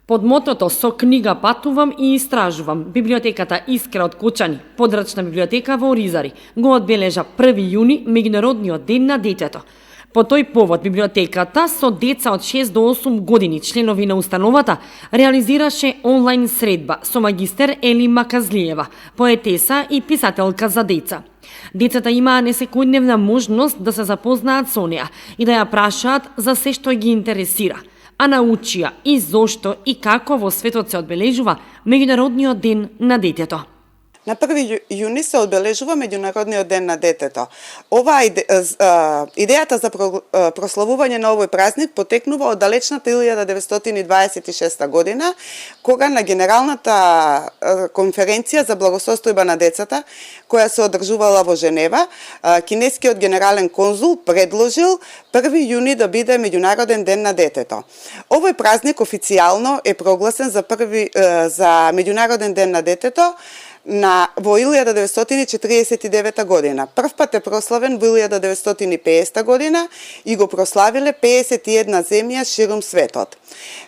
Под мотото «Со книга патувам и истражувам», библиотеката Искра од Кочани, подрачна библиотека во Оризари, го одбележа 1 јуни, Меѓународниот ден на детето. По тој повод библиотеката со деца од 6 до 8 години, членови на установата, реализираше онлайн средба со магистер Ели Маказлиева, поетеса и писателка за деца. Децата имаа несекојдневна можност да се запознаат со неа и да ја прашаат за се што ги интересира, а научија и зошто и како во светот се одбележува Меѓународниот ден на детето. На 1 јуни се одбележува Меѓународниот ден на детето. Идејата за прославување на овој празник потекнува од далечната 1926 година, кога на Генералната конференција за благосостојба на децата, која се одржувала во Женева, кинескиот генерален конзул предложил 1 јуни да биде Меѓународен ден на детето. Овој празник официјално е прогласен за Меѓународен ден на детето во 1949 година. Прв пат е прославен во 1950 година и го прославиле 51 земја ширум светот.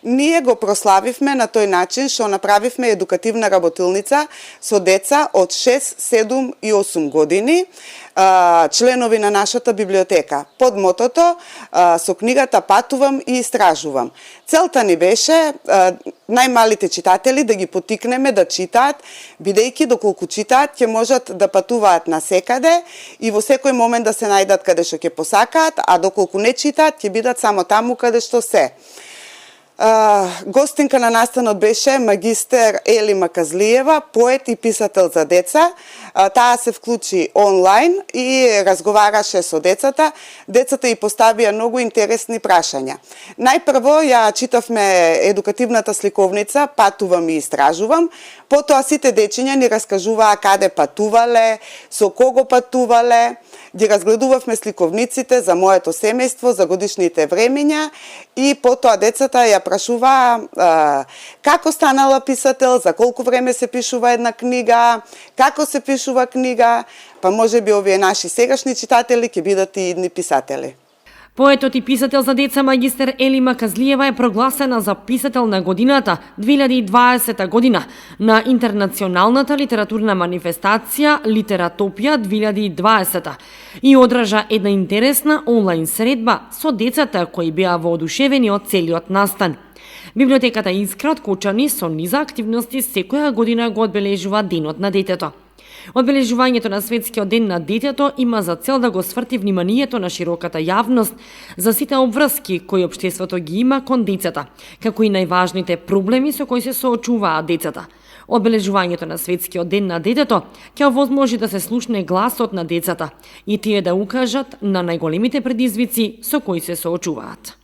Ние го прославивме на тој начин што направивме едукативна работилница со деца од 6, 7 и 8 години, членови на нашата библиотека. Под мотото «Со книгата патувам и истражувам». Целта ни беше најмалите читатели да ги потикнеме да читаат, бидејќи доколку читаат ќе можат да патуваат насекаде и во секој момент да се најдат каде што ќе посакаат, а доколку не читаат ќе бидат само таму каде што се. Гостинка на настанот беше магистер Ели Маказлиева, поет и писател за деца. Таа се вклучи онлайн и разговараше со децата. Децата и поставија многу интересни прашања. Најпрво ја читавме едукативната сликовница «Патувам и истражувам». Потоа сите дечиња ни раскажуваа каде патувале, со кого патувале. Ги разгледувавме сликовниците за моето семејство, за годишните времиња и потоа децата ја прашуваа како станала писател, за колку време се пишува една книга, како се пишува книга, па можеби овие наши сегашни читатели ќе бидат и идни писатели. Поетот и писател за деца магистер Ели Маказлиева е прогласена за писател на годината 2020 година на интернационалната литературна манифестација Литератопија 2020 и одржа една интересна онлайн средба со децата кои беа воодушевени од целиот настан. Библиотеката Искра од Кочани со низа активности секоја година го одбележува Денот на детето. Одбележувањето на Светскиот ден на детето има за цел да го сврти вниманието на широката јавност за сите обврски кои општеството ги има кон децата, како и најважните проблеми со кои се соочуваат децата. Одбележувањето на Светскиот ден на детето ќе овозможи да се слушне гласот на децата и тие да укажат на најголемите предизвици со кои се соочуваат.